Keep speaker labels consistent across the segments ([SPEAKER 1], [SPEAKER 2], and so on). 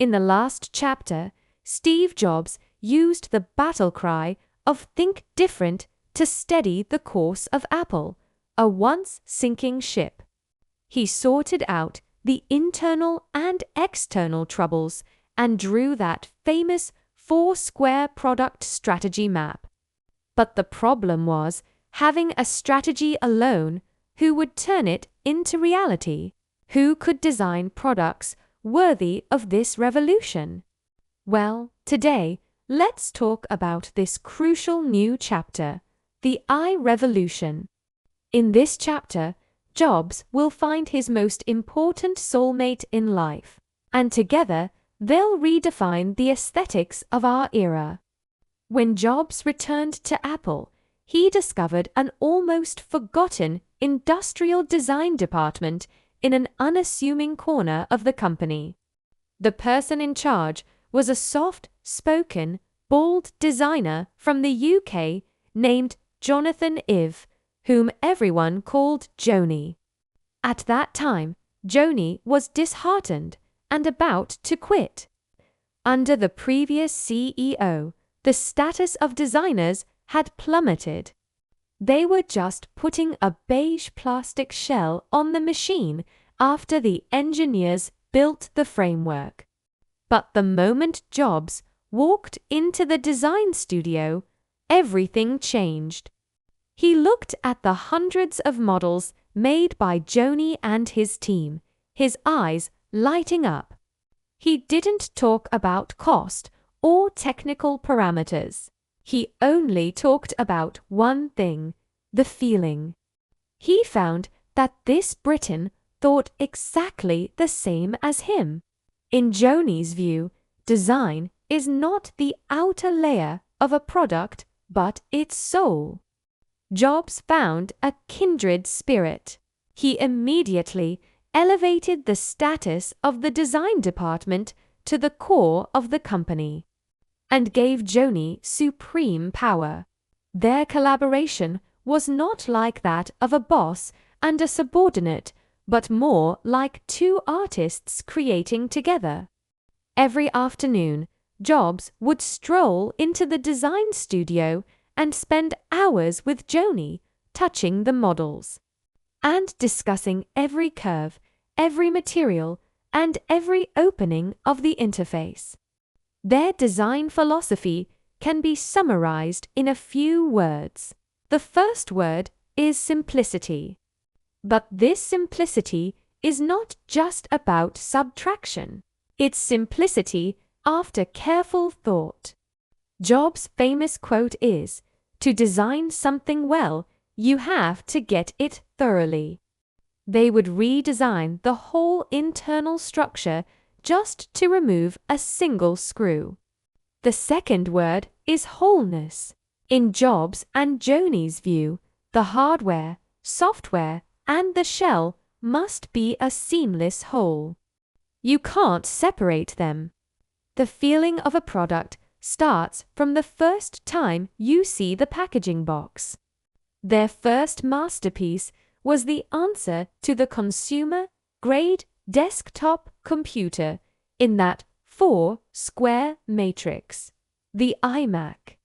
[SPEAKER 1] In the last chapter, Steve Jobs used the battle cry of "Think different" to steady the course of Apple, a once sinking ship. He sorted out the internal and external troubles and drew that famous four-square product strategy map. But the problem was having a strategy alone. Who would turn it into reality? Who could design products worthy of this revolution? Well, today, let's talk about this crucial new chapter, the I-Revolution. In this chapter, Jobs will find his most important soulmate in life, and together, they'll redefine the aesthetics of our era. When Jobs returned to Apple, he discovered an almost forgotten industrial design department in an unassuming corner of the company. The person in charge was a soft-spoken, bald designer from the UK named Jonathan Ive, whom everyone called Joni. At that time, Joni was disheartened and about to quit. Under the previous CEO, the status of designers had plummeted. They were just putting a beige plastic shell on the machine after the engineers built the framework. But the moment Jobs walked into the design studio, everything changed. He looked at the hundreds of models made by Joni and his team, his eyes lighting up. He didn't talk about cost or technical parameters. He only talked about one thing: the feeling. He found that this Briton thought exactly the same as him. In Joni's view, design is not the outer layer of a product, but its soul. Jobs found a kindred spirit. He immediately elevated the status of the design department to the core of the company and gave Joni supreme power. Their collaboration was not like that of a boss and a subordinate, but more like two artists creating together. Every afternoon, Jobs would stroll into the design studio and spend hours with Joni, touching the models and discussing every curve, every material, and every opening of the interface. Their design philosophy can be summarized in a few words. The first word is simplicity. But this simplicity is not just about subtraction. It's simplicity after careful thought. Jobs' famous quote is, "To design something well, you have to get it thoroughly." They would redesign the whole internal structure just to remove a single screw. The second word is wholeness. In Jobs and Joni's view, the hardware, software, and the shell must be a seamless whole. You can't separate them. The feeling of a product starts from the first time you see the packaging box. Their first masterpiece was the answer to the consumer-grade desktop computer in that four-square matrix, the iMac.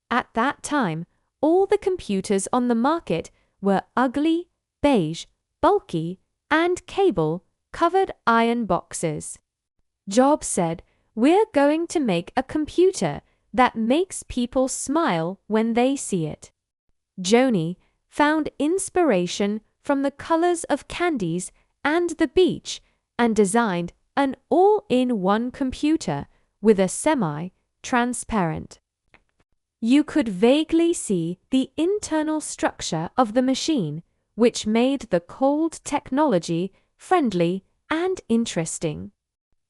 [SPEAKER 1] At that time, all the computers on the market were ugly, beige, bulky, and cable-covered iron boxes. Jobs said, "We're going to make a computer that makes people smile when they see it." Joni found inspiration from the colors of candies and the beach and designed an all-in-one computer with a semi-transparent. You could vaguely see the internal structure of the machine, which made the cold technology friendly and interesting.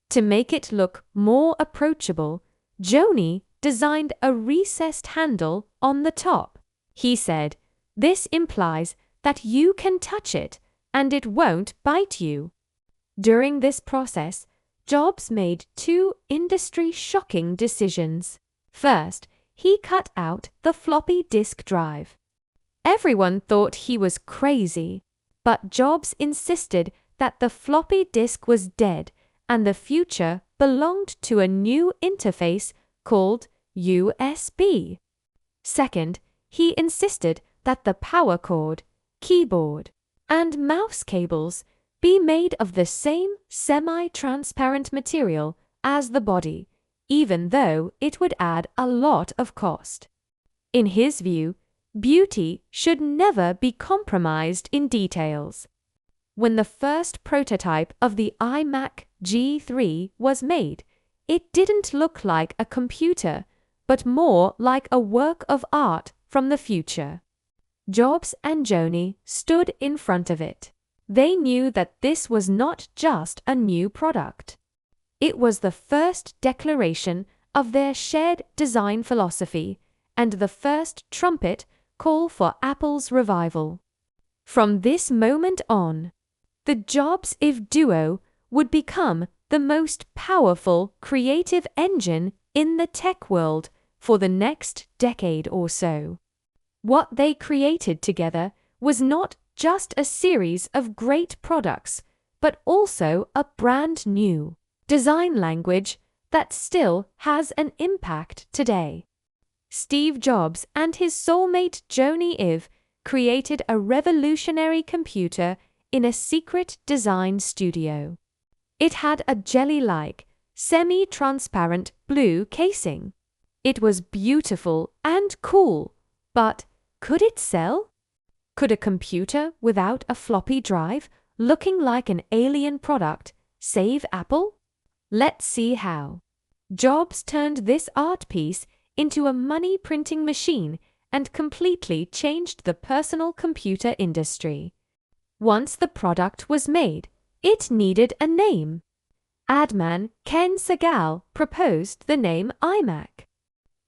[SPEAKER 1] To make it look more approachable, Joni designed a recessed handle on the top. He said, "This implies that you can touch it and it won't bite you." During this process, Jobs made two industry-shocking decisions. First, he cut out the floppy disk drive. Everyone thought he was crazy, but Jobs insisted that the floppy disk was dead and the future belonged to a new interface called USB. Second, he insisted that the power cord, keyboard, and mouse cables be made of the same semi-transparent material as the body, even though it would add a lot of cost. In his view, beauty should never be compromised in details. When the first prototype of the iMac G3 was made, it didn't look like a computer, but more like a work of art from the future. Jobs and Joni stood in front of it. They knew that this was not just a new product. It was the first declaration of their shared design philosophy and the first trumpet call for Apple's revival. From this moment on, the Jobs-Ive duo would become the most powerful creative engine in the tech world for the next decade or so. What they created together was not just a series of great products, but also a brand new design language that still has an impact today. Steve Jobs and his soulmate Joni Ive created a revolutionary computer in a secret design studio. It had a jelly-like, semi-transparent blue casing. It was beautiful and cool, but could it sell? Could a computer without a floppy drive, looking like an alien product, save Apple? Let's see how. Jobs turned this art piece into a money-printing machine and completely changed the personal computer industry. Once the product was made, it needed a name. Adman Ken Segal proposed the name iMac.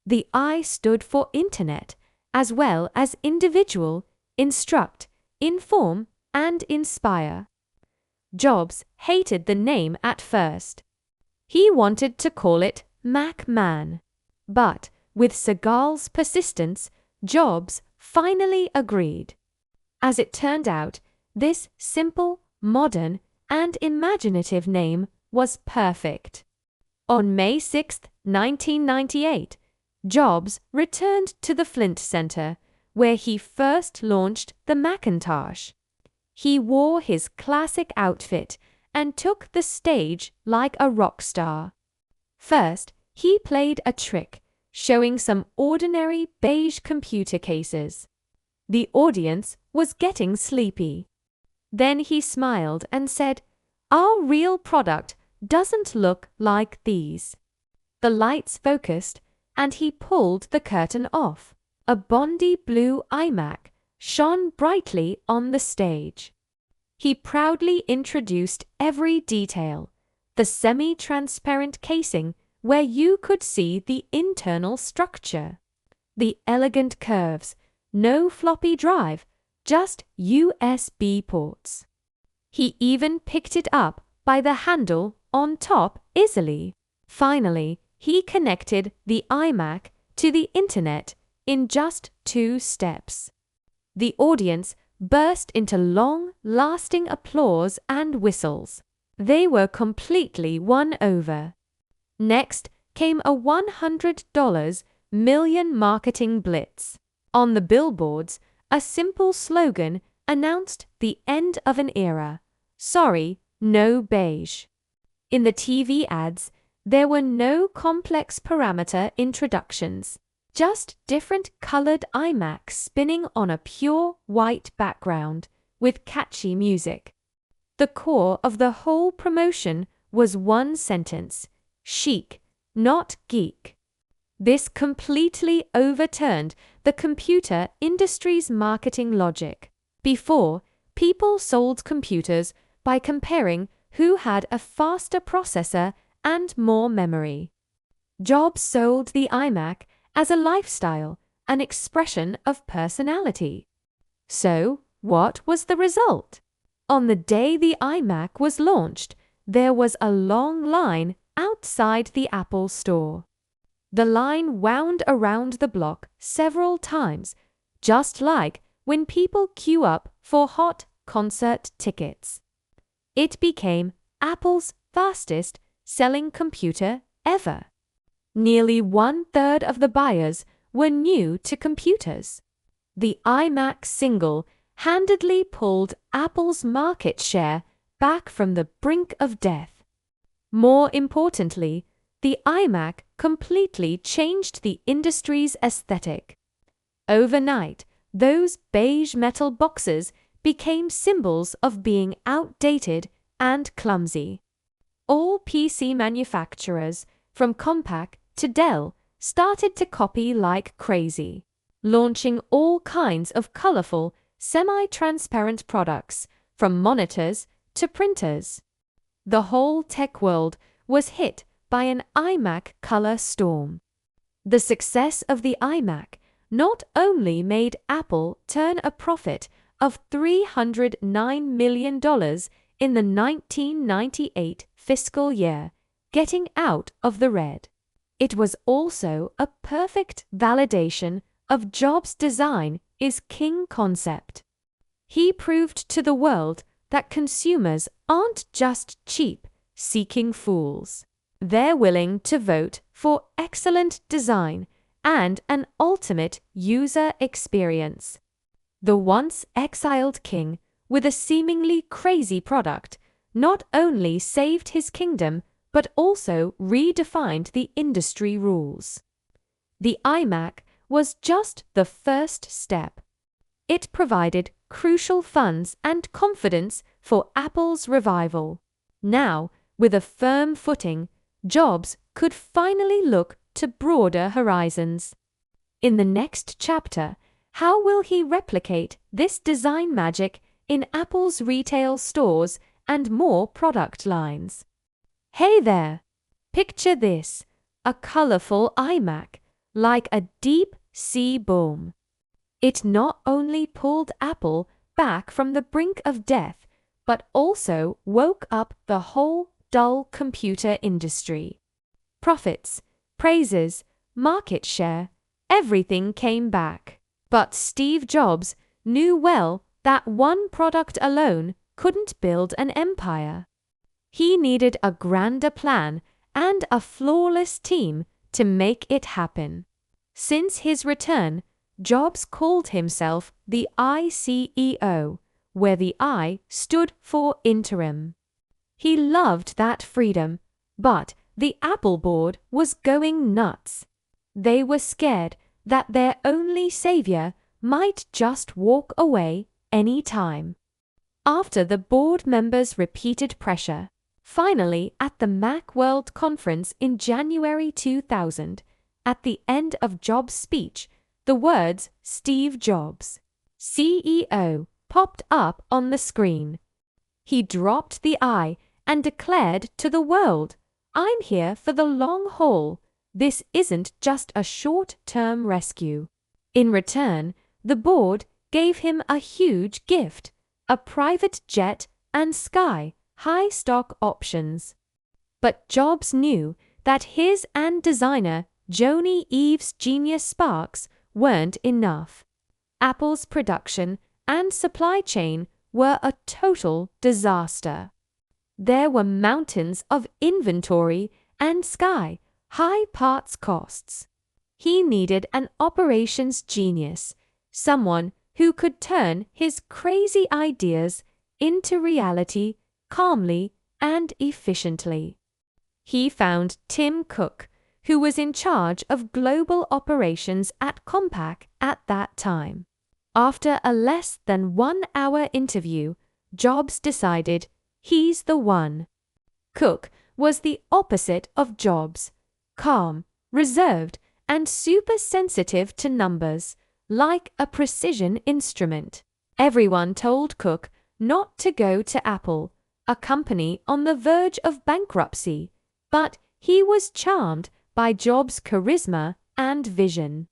[SPEAKER 1] The I stood for Internet, as well as individual, instruct, inform, and inspire. Jobs hated the name at first. He wanted to call it Mac Man. But, with Segal's persistence, Jobs finally agreed. As it turned out, this simple, modern, and imaginative name was perfect. On May 6, 1998, Jobs returned to the Flint Center, where he first launched the Macintosh. He wore his classic outfit and took the stage like a rock star. First, he played a trick, showing some ordinary beige computer cases. The audience was getting sleepy. Then he smiled and said, "Our real product doesn't look like these." The lights focused, and he pulled the curtain off. A bondy blue iMac shone brightly on the stage. He proudly introduced every detail, the semi-transparent casing where you could see the internal structure, the elegant curves, no floppy drive, just USB ports. He even picked it up by the handle on top easily. Finally, he connected the iMac to the internet in just 2 steps. The audience burst into long-lasting applause and whistles. They were completely won over. Next came a $100 million marketing blitz. On the billboards, a simple slogan announced the end of an era. Sorry, no beige. In the TV ads, there were no complex parameter introductions, just different colored iMacs spinning on a pure white background with catchy music. The core of the whole promotion was one sentence: chic, not geek. This completely overturned the computer industry's marketing logic. Before, people sold computers by comparing who had a faster processor and more memory. Jobs sold the iMac as a lifestyle, an expression of personality. So, what was the result? On the day the iMac was launched, there was a long line outside the Apple Store. The line wound around the block several times, just like when people queue up for hot concert tickets. It became Apple's fastest selling computer ever. Nearly 1/3 of the buyers were new to computers. The iMac single-handedly pulled Apple's market share back from the brink of death. More importantly, the iMac completely changed the industry's aesthetic. Overnight, those beige metal boxes became symbols of being outdated and clumsy. All PC manufacturers, from Compaq to Dell, started to copy like crazy, launching all kinds of colorful, semi-transparent products, from monitors to printers. The whole tech world was hit by an iMac color storm. The success of the iMac not only made Apple turn a profit of $309 million in the 1998 fiscal year, getting out of the red. It was also a perfect validation of Jobs' design is king concept. He proved to the world that consumers aren't just cheap, seeking fools. They're willing to vote for excellent design and an ultimate user experience. The once exiled king, with a seemingly crazy product, not only saved his kingdom but also redefined the industry rules. The iMac was just the first step. It provided crucial funds and confidence for Apple's revival. Now, with a firm footing, Jobs could finally look to broader horizons. In the next chapter, how will he replicate this design magic in Apple's retail stores and more product lines? Hey there! Picture this, a colorful iMac, like a deep sea boom. It not only pulled Apple back from the brink of death, but also woke up the whole dull computer industry. Profits, praises, market share, everything came back. But Steve Jobs knew well that one product alone couldn't build an empire. He needed a grander plan and a flawless team to make it happen. Since his return, Jobs called himself the iCEO, where the I stood for interim. He loved that freedom, but the Apple board was going nuts. They were scared that their only savior might just walk away any time. After the board members' repeated pressure, finally at the Macworld conference in January 2000, at the end of Jobs' speech, the words Steve Jobs, CEO, popped up on the screen. He dropped the I and declared to the world, "I'm here for the long haul. This isn't just a short-term rescue." In return, the board gave him a huge gift, a private jet and sky-high stock options. But Jobs knew that his and designer Joni Ive's genius sparks weren't enough. Apple's production and supply chain were a total disaster. There were mountains of inventory and sky-high parts costs. He needed an operations genius, someone who could turn his crazy ideas into reality calmly and efficiently. He found Tim Cook, who was in charge of global operations at Compaq at that time. After a less than 1-hour interview, Jobs decided he's the one. Cook was the opposite of Jobs, calm, reserved, and super sensitive to numbers, like a precision instrument. Everyone told Cook not to go to Apple, a company on the verge of bankruptcy, but he was charmed by Jobs' charisma and vision.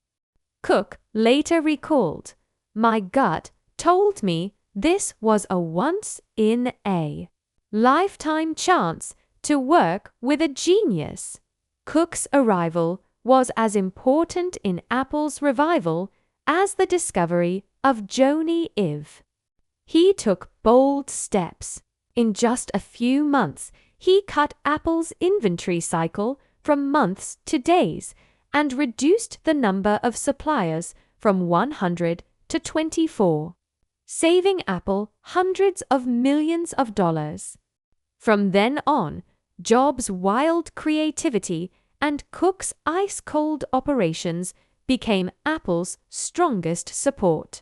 [SPEAKER 1] Cook later recalled, "My gut told me this was a once-in-a-lifetime chance to work with a genius." Cook's arrival was as important in Apple's revival as the discovery of Joni Ive. He took bold steps. In just a few months, He cut Apple's inventory cycle from months to days and reduced the number of suppliers from 100 to 24, saving Apple hundreds of millions of dollars. From then on, Jobs' wild creativity and Cook's ice-cold operations became Apple's strongest support.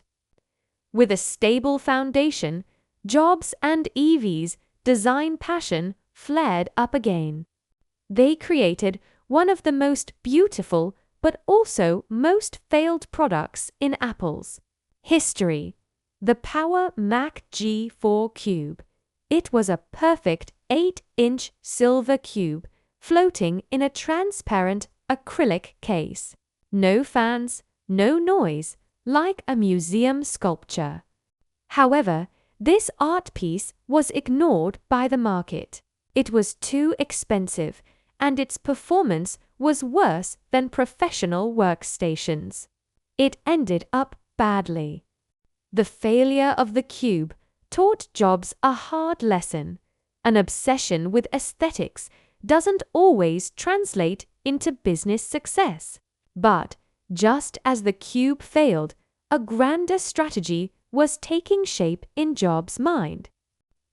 [SPEAKER 1] With a stable foundation, Jobs and Evie's design passion flared up again. They created one of the most beautiful but also most failed products in Apple's history, the Power Mac G4 Cube. It was a perfect 8-inch silver cube floating in a transparent acrylic case. No fans, no noise, like a museum sculpture. However, this art piece was ignored by the market. It was too expensive, and its performance was worse than professional workstations. It ended up badly. The failure of the cube taught Jobs a hard lesson. An obsession with aesthetics doesn't always translate into business success. But, just as the cube failed, a grander strategy was taking shape in Jobs' mind.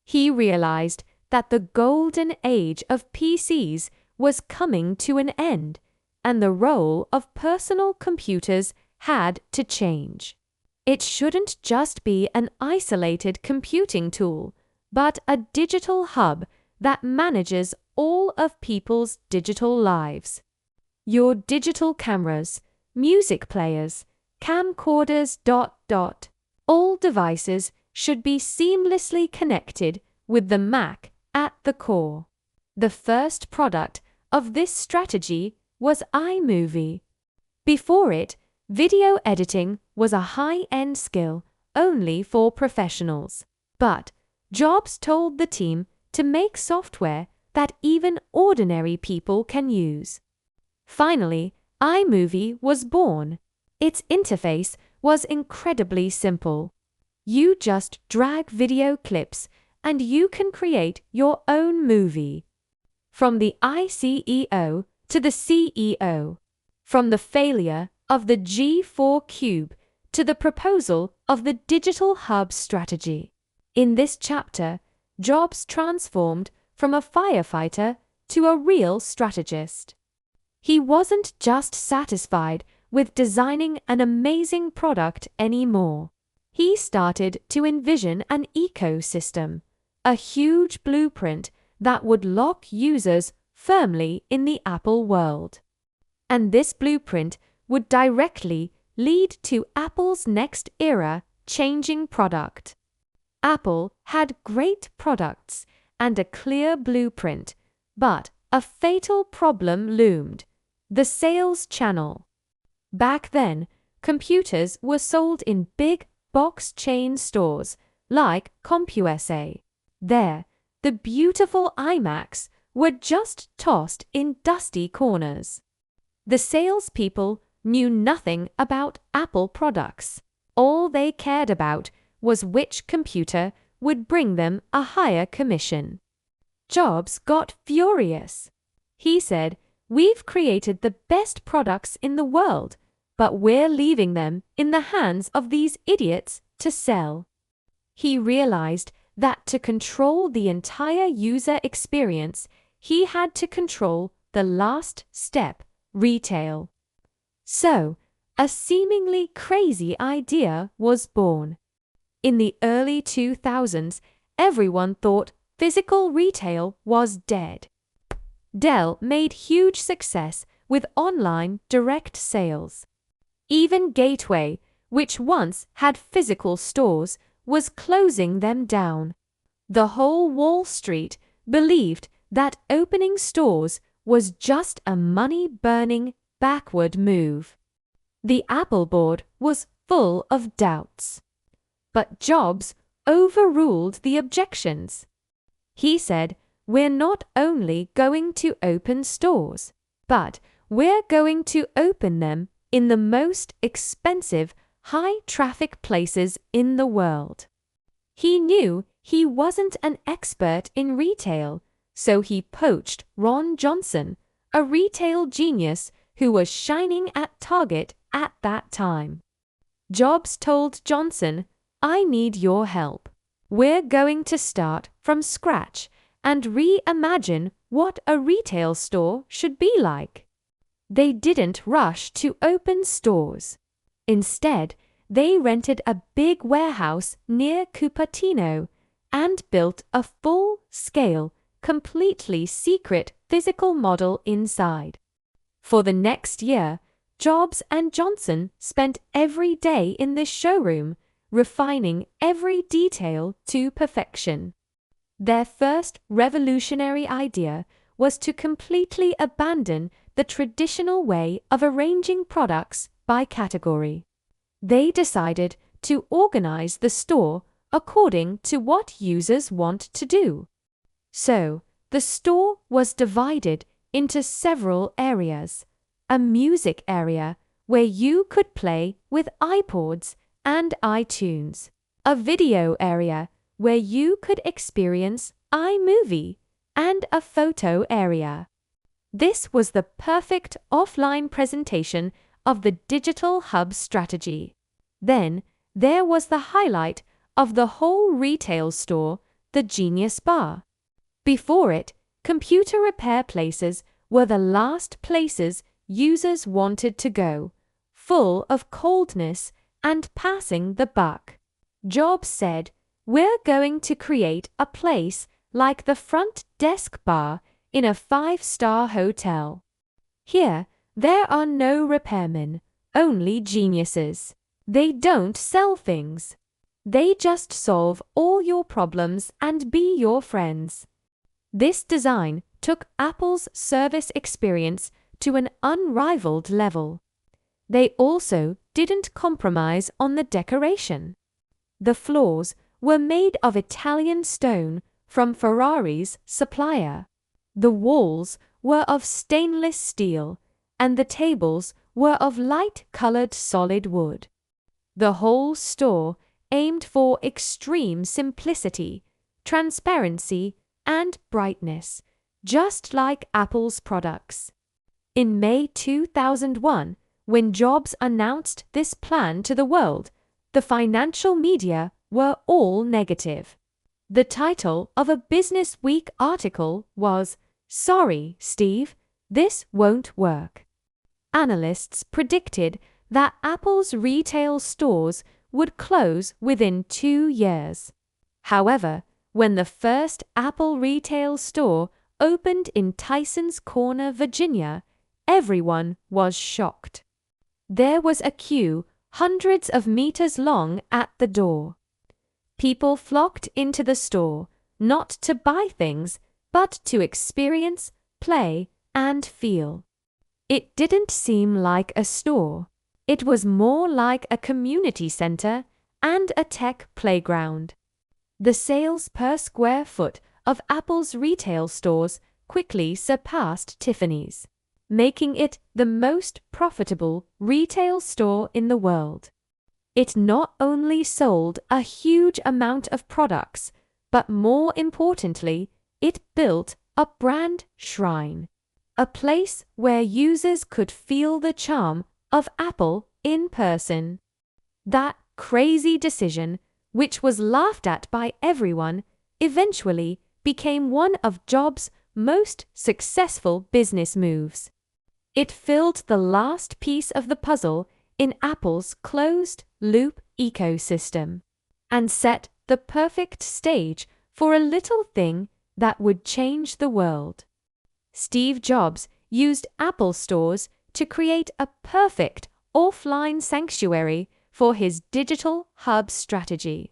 [SPEAKER 1] He realized that the golden age of PCs was coming to an end, and the role of personal computers had to change. It shouldn't just be an isolated computing tool, but a digital hub that manages all of people's digital lives. Your digital cameras, music players, camcorders. All devices should be seamlessly connected with the Mac at the core. The first product of this strategy was iMovie. Before it, video editing was a high-end skill only for professionals. But Jobs told the team to make software that even ordinary people can use. Finally, iMovie was born. Its interface was incredibly simple. You just drag video clips and you can create your own movie. From the ICEO to the CEO, from the failure of the G4 Cube to the proposal of the digital hub strategy. In this chapter, Jobs transformed from a firefighter to a real strategist. He wasn't just satisfied with designing an amazing product anymore. He started to envision an ecosystem, a huge blueprint that would lock users firmly in the Apple world. And this blueprint would directly lead to Apple's next era-changing product. Apple had great products and a clear blueprint, but a fatal problem loomed: the sales channel. Back then, computers were sold in big box chain stores like CompuSA. There, the beautiful iMacs were just tossed in dusty corners. The salespeople knew nothing about Apple products. All they cared about was which computer would bring them a higher commission. Jobs got furious. He said, "We've created the best products in the world, but we're leaving them in the hands of these idiots to sell." He realized that to control the entire user experience, he had to control the last step, retail. So, a seemingly crazy idea was born. In the early 2000s, everyone thought physical retail was dead. Dell made huge success with online direct sales. Even Gateway, which once had physical stores, was closing them down. The whole Wall Street believed that opening stores was just a money-burning, backward move. The Apple board was full of doubts. But Jobs overruled the objections. He said, "We're not only going to open stores, but we're going to open them in the most expensive, high-traffic places in the world." He knew he wasn't an expert in retail, So he poached Ron Johnson, a retail genius who was shining at Target at that time. Jobs told Johnson, "I need your help. We're going to start from scratch and reimagine what a retail store should be like." They didn't rush to open stores. Instead, they rented a big warehouse near Cupertino and built a full-scale, completely secret physical model inside. For the next year, Jobs and Johnson spent every day in this showroom, refining every detail to perfection. Their first revolutionary idea was to completely abandon the traditional way of arranging products by category. They decided to organize the store according to what users want to do. So, the store was divided into several areas: a music area where you could play with iPods and iTunes, a video area where you could experience iMovie, and a photo area. This was the perfect offline presentation of the digital hub strategy. Then, there was the highlight of the whole retail store, the Genius Bar. Before it, computer repair places were the last places users wanted to go, full of coldness and passing the buck. Jobs said, "We're going to create a place like the front desk bar in a 5-star hotel. Here, there are no repairmen, only geniuses. They don't sell things. They just solve all your problems and be your friends." This design took Apple's service experience to an unrivaled level. They also didn't compromise on the decoration. The floors were made of Italian stone from Ferrari's supplier. The walls were of stainless steel, and the tables were of light-colored solid wood. The whole store aimed for extreme simplicity, transparency, and brightness, just like Apple's products. In May 2001, when Jobs announced this plan to the world, the financial media were all negative. The title of a Business Week article was, "Sorry, Steve, this won't work." Analysts predicted that Apple's retail stores would close within 2 years. However, when the first Apple retail store opened in Tysons Corner, Virginia, everyone was shocked. There was a queue hundreds of meters long at the door. People flocked into the store, not to buy things, but to experience, play, and feel. It didn't seem like a store. It was more like a community center and a tech playground. The sales per square foot of Apple's retail stores quickly surpassed Tiffany's, making it the most profitable retail store in the world. It not only sold a huge amount of products, but more importantly, it built a brand shrine, a place where users could feel the charm of Apple in person. That crazy decision, which was laughed at by everyone, eventually became one of Jobs' most successful business moves. It filled the last piece of the puzzle in Apple's closed-loop ecosystem and set the perfect stage for a little thing that would change the world. Steve Jobs used Apple stores to create a perfect offline sanctuary for his digital hub strategy.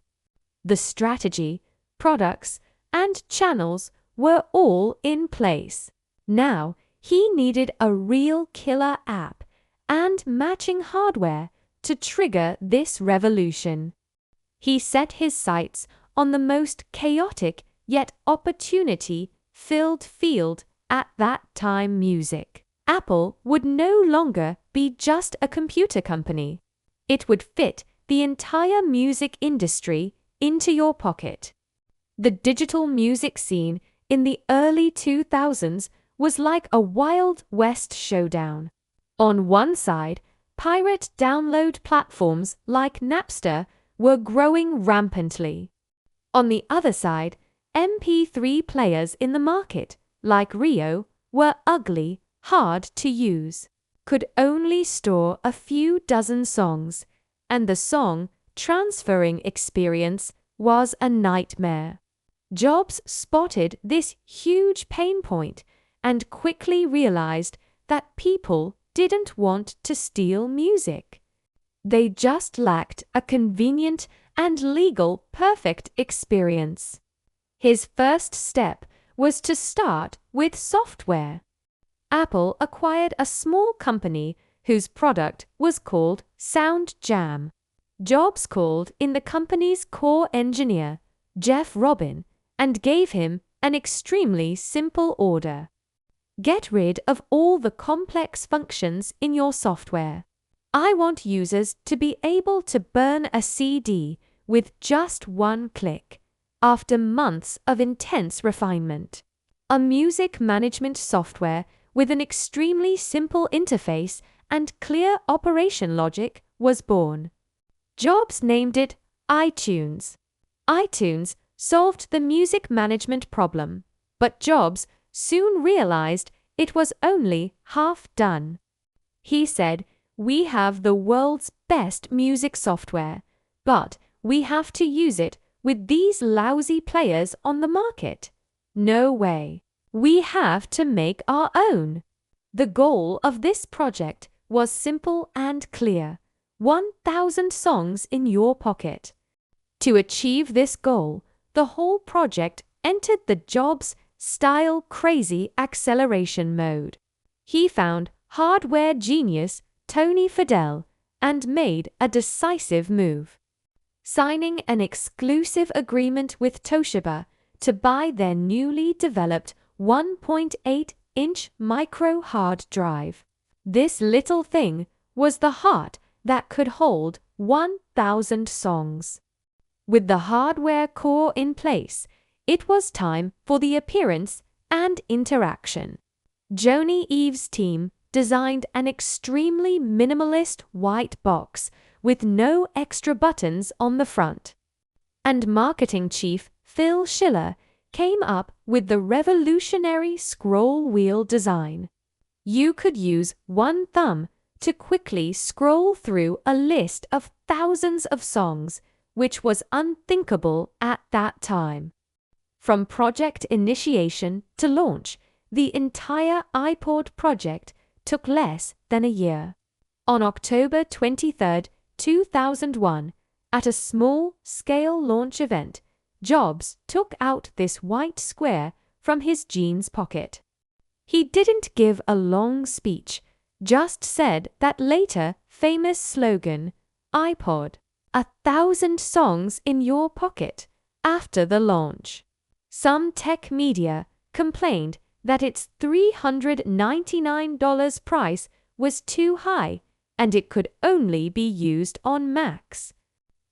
[SPEAKER 1] The strategy, products, and channels were all in place. Now, he needed a real killer app and matching hardware to trigger this revolution. He set his sights on the most chaotic yet opportunity-filled field at that time: music. Apple would no longer be just a computer company. It would fit the entire music industry into your pocket. The digital music scene in the early 2000s was like a Wild West showdown. On one side, pirate download platforms like Napster were growing rampantly. On the other side, MP3 players in the market, like Rio, were ugly, hard to use, could only store a few dozen songs, and the song transferring experience was a nightmare. Jobs spotted this huge pain point and quickly realized that people didn't want to steal music. They just lacked a convenient and legal perfect experience. His first step was to start with software. Apple acquired a small company whose product was called Sound Jam. Jobs called in the company's core engineer, Jeff Robin, and gave him an extremely simple order. Get rid of all the complex functions in your software. I want users to be able to burn a CD with just one click, after months of intense refinement. A music management software with an extremely simple interface and clear operation logic was born. Jobs named it iTunes. iTunes solved the music management problem, but Jobs soon realized it was only half done. He said, "We have the world's best music software, but we have to use it with these lousy players on the market. No way. We have to make our own." The goal of this project was simple and clear: 1,000 songs in your pocket. To achieve this goal, the whole project entered the Jobs style crazy acceleration mode. He found hardware genius Tony Fadell and made a decisive move, signing an exclusive agreement with Toshiba to buy their newly developed 1.8-inch micro hard drive. This little thing was the heart that could hold 1,000 songs. With the hardware core in place, it was time for the appearance and interaction. Joni Ive's team designed an extremely minimalist white box with no extra buttons on the front. And marketing chief Phil Schiller came up with the revolutionary scroll wheel design. You could use one thumb to quickly scroll through a list of thousands of songs, which was unthinkable at that time. From project initiation to launch, the entire iPod project took less than a year. On October 23, 2001, at a small-scale launch event, Jobs took out this white square from his jeans pocket. He didn't give a long speech, just said that later famous slogan, iPod, 1,000 songs in your pocket, after the launch. Some tech media complained that its $399 price was too high and it could only be used on Macs.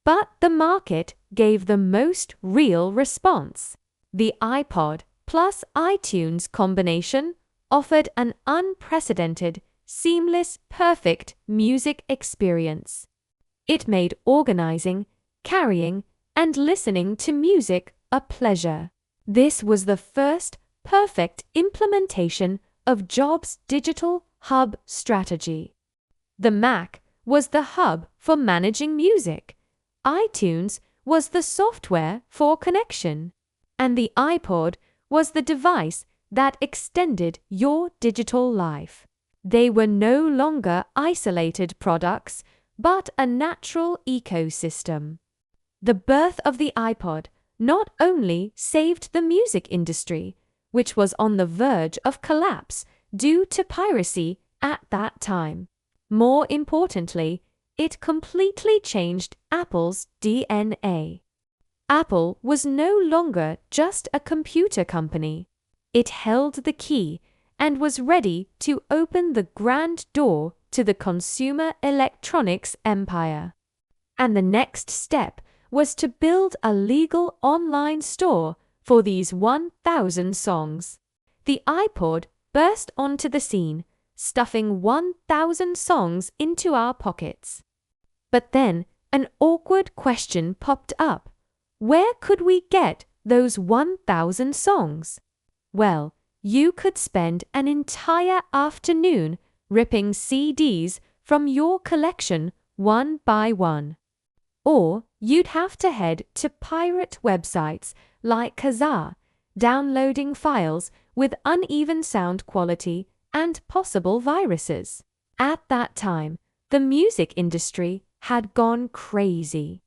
[SPEAKER 1] But the market gave the most real response. The iPod plus iTunes combination offered an unprecedented, seamless, perfect music experience. It made organizing, carrying, and listening to music a pleasure. This was the first perfect implementation of Jobs' digital hub strategy. The Mac was the hub for managing music, iTunes was the software for connection, and the iPod was the device that extended your digital life. They were no longer isolated products, but a natural ecosystem. The birth of the iPod not only saved the music industry, which was on the verge of collapse due to piracy at that time. More importantly, it completely changed Apple's DNA. Apple was no longer just a computer company. It held the key and was ready to open the grand door to the consumer electronics empire. And the next step was to build a legal online store for these 1,000 songs. The iPod burst onto the scene, stuffing 1,000 songs into our pockets. But then an awkward question popped up. Where could we get those 1,000 songs? Well, you could spend an entire afternoon ripping CDs from your collection one by one. Or you'd have to head to pirate websites like Kazaa, downloading files with uneven sound quality and possible viruses. At that time, the music industry had gone crazy.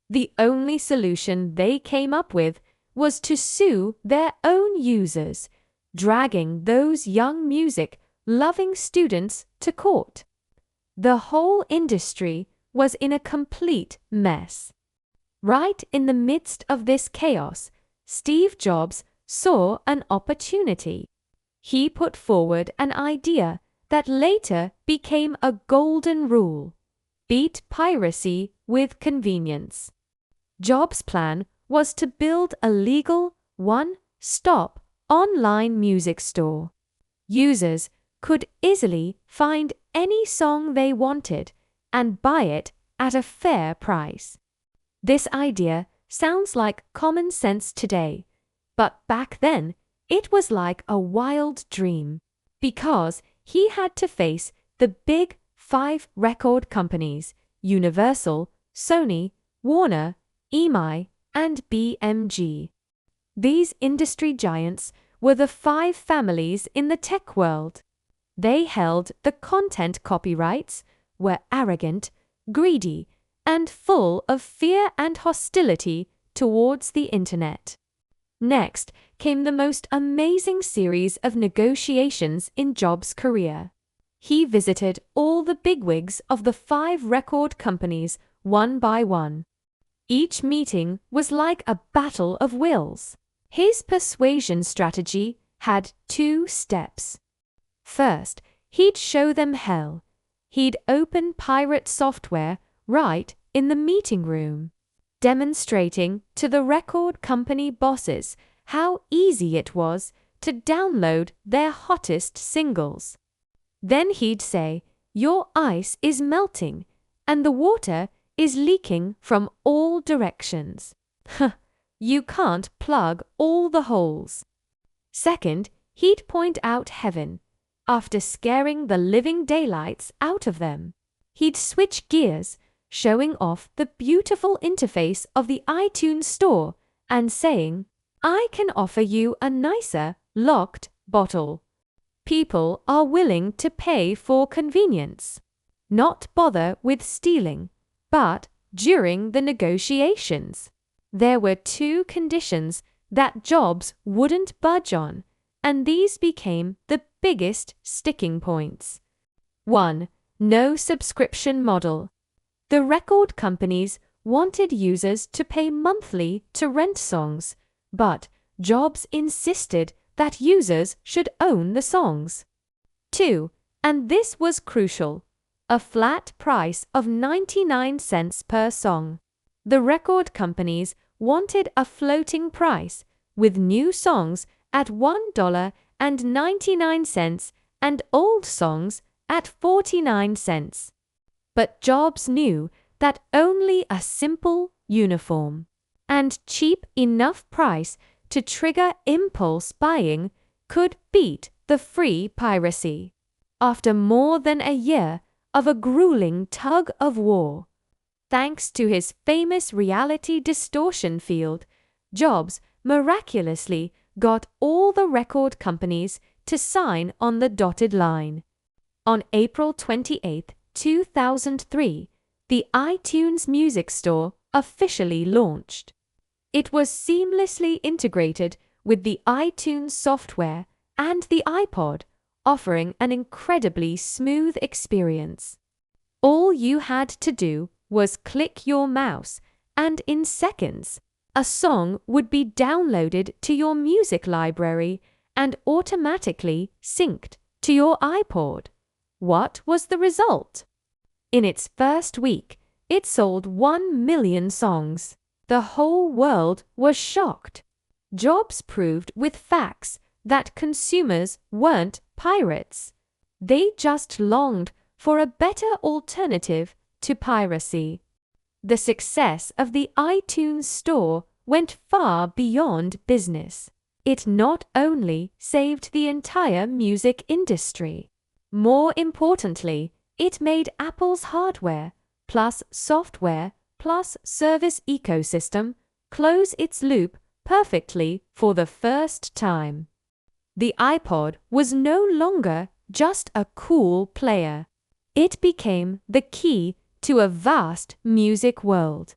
[SPEAKER 1] The only solution they came up with was to sue their own users, dragging those young music-loving students to court. The whole industry was in a complete mess. Right in the midst of this chaos, Steve Jobs saw an opportunity. He put forward an idea that later became a golden rule: beat piracy with convenience. Jobs' plan was to build a legal, one-stop online music store. Users could easily find any song they wanted and buy it at a fair price. This idea sounds like common sense today, but back then it was like a wild dream, because he had to face the big 5 record companies: Universal, Sony, Warner, EMI, and BMG. These industry giants were the 5 families in the tech world. They held the content copyrights, were arrogant, greedy, and full of fear and hostility towards the internet. Next came the most amazing series of negotiations in Jobs' career. He visited all the bigwigs of the 5 record companies one by one. Each meeting was like a battle of wills. His persuasion strategy had 2 steps. First, he'd show them hell. He'd open pirate software right in the meeting room, demonstrating to the record company bosses how easy it was to download their hottest singles. Then he'd say, "Your ice is melting, and the water is leaking from all directions. You can't plug all the holes." Second, he'd point out heaven. After scaring the living daylights out of them, he'd switch gears, showing off the beautiful interface of the iTunes store and saying, "I can offer you a nicer, locked bottle. People are willing to pay for convenience. Not bother with stealing." But during the negotiations, there were 2 conditions that Jobs wouldn't budge on, and these became the biggest sticking points. 1. No subscription model. The record companies wanted users to pay monthly to rent songs, but Jobs insisted that users should own the songs. 2. And this was crucial: a flat price of 99 cents per song. The record companies wanted a floating price, with new songs at $1.99 and old songs at 49 cents. But Jobs knew that only a simple, uniform, and cheap enough price to trigger impulse buying could beat the free piracy. After more than a year of a grueling tug of war, thanks to his famous reality distortion field, Jobs miraculously got all the record companies to sign on the dotted line. On April 28, 2003, the iTunes Music Store officially launched. It was seamlessly integrated with the iTunes software and the iPod, offering an incredibly smooth experience. All you had to do was click your mouse, and in seconds, a song would be downloaded to your music library and automatically synced to your iPod. What was the result? In its first week, it sold 1 million songs. The whole world was shocked. Jobs proved with facts that consumers weren't pirates. They just longed for a better alternative to piracy. The success of the iTunes Store went far beyond business. It not only saved the entire music industry. More importantly, it made Apple's hardware, plus software, plus service ecosystem close its loop perfectly for the first time. The iPod was no longer just a cool player. It became the key to a vast music world.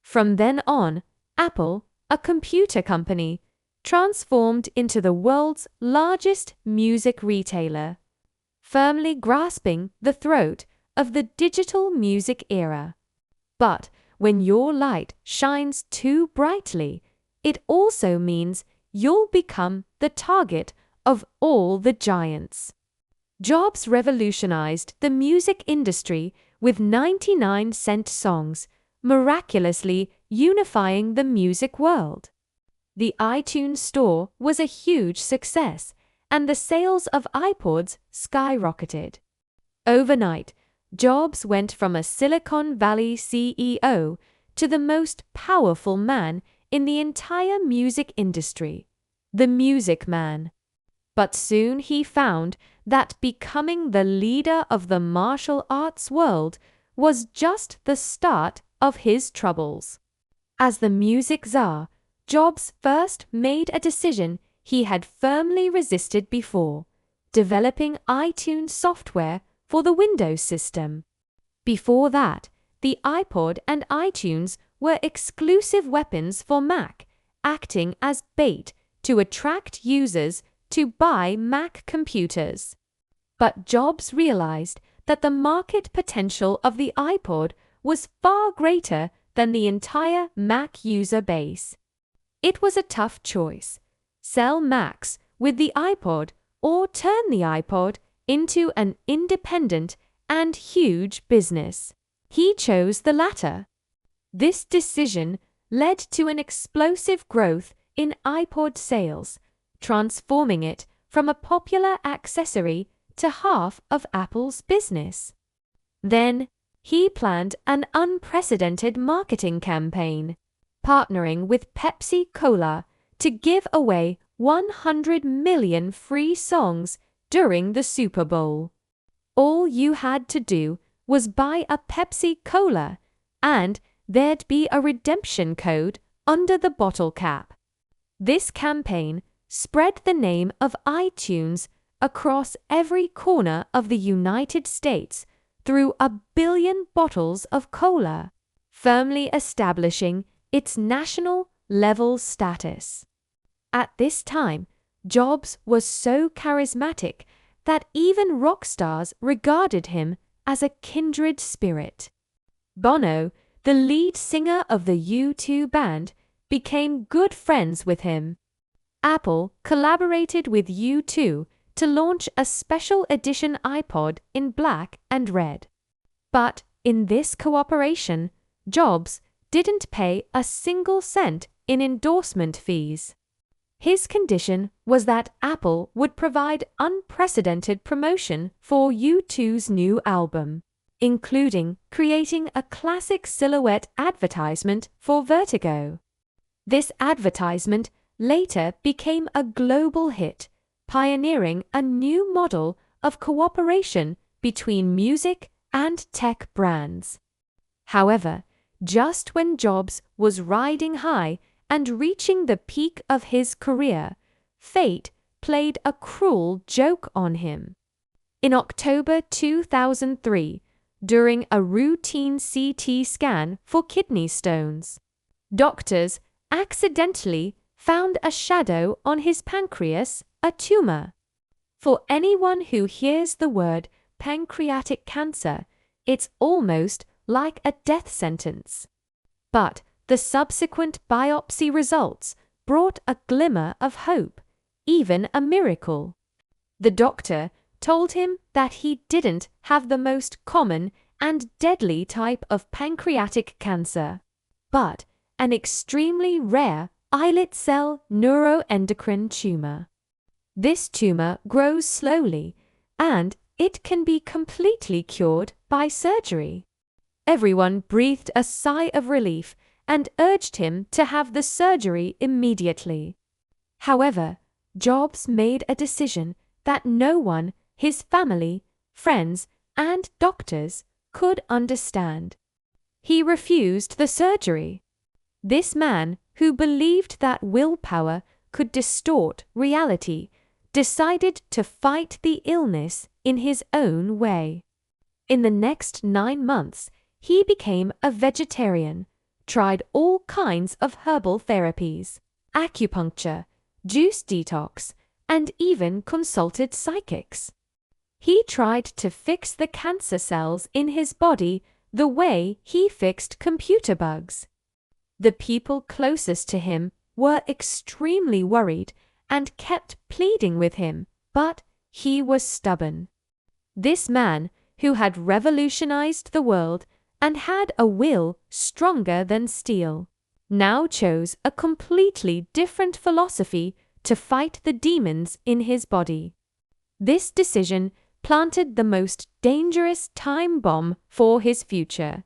[SPEAKER 1] From then on, Apple, a computer company, transformed into the world's largest music retailer, firmly grasping the throat of the digital music era. But when your light shines too brightly, it also means you'll become the target of all the giants. Jobs revolutionized the music industry with 99-cent songs, miraculously unifying the music world. The iTunes Store was a huge success, and the sales of iPods skyrocketed. Overnight, Jobs went from a Silicon Valley CEO to the most powerful man in the entire music industry, the Music Man. But soon he found that becoming the leader of the martial arts world was just the start of his troubles. As the music czar, Jobs first made a decision he had firmly resisted before, developing iTunes software for the Windows system. Before that, the iPod and iTunes were exclusive weapons for Mac, acting as bait to attract users to buy Mac computers. But Jobs realized that the market potential of the iPod was far greater than the entire Mac user base. It was a tough choice: sell Macs with the iPod or turn the iPod into an independent and huge business. He chose the latter. This decision led to an explosive growth in iPod sales, transforming it from a popular accessory to half of Apple's business. Then, he planned an unprecedented marketing campaign, partnering with Pepsi Cola to give away 100 million free songs during the Super Bowl. All you had to do was buy a Pepsi Cola, and there'd be a redemption code under the bottle cap. This campaign spread the name of iTunes across every corner of the United States through 1 billion bottles of cola, firmly establishing its national-level status. At this time, Jobs was so charismatic that even rock stars regarded him as a kindred spirit. Bono, the lead singer of the U2 band, became good friends with him. Apple collaborated with U2 to launch a special edition iPod in black and red. But in this cooperation, Jobs didn't pay a single cent in endorsement fees. His condition was that Apple would provide unprecedented promotion for U2's new album, including creating a classic silhouette advertisement for Vertigo. This advertisement later became a global hit, pioneering a new model of cooperation between music and tech brands. However, just when Jobs was riding high and reaching the peak of his career, fate played a cruel joke on him. In October 2003, during a routine CT scan for kidney stones, doctors accidentally found a shadow on his pancreas, a tumor. For anyone who hears the word pancreatic cancer, it's almost like a death sentence. But the subsequent biopsy results brought a glimmer of hope, even a miracle. The doctor told him that he didn't have the most common and deadly type of pancreatic cancer, but an extremely rare, islet cell neuroendocrine tumor. This tumor grows slowly, and it can be completely cured by surgery. Everyone breathed a sigh of relief and urged him to have the surgery immediately. However, Jobs made a decision that no one, his family, friends, and doctors, could understand. He refused the surgery. This man, who believed that willpower could distort reality, decided to fight the illness in his own way. In the next 9 months, he became a vegetarian, tried all kinds of herbal therapies, acupuncture, juice detox, and even consulted psychics. He tried to fix the cancer cells in his body the way he fixed computer bugs. The people closest to him were extremely worried and kept pleading with him, but he was stubborn. This man, who had revolutionized the world and had a will stronger than steel, now chose a completely different philosophy to fight the demons in his body. This decision planted the most dangerous time bomb for his future.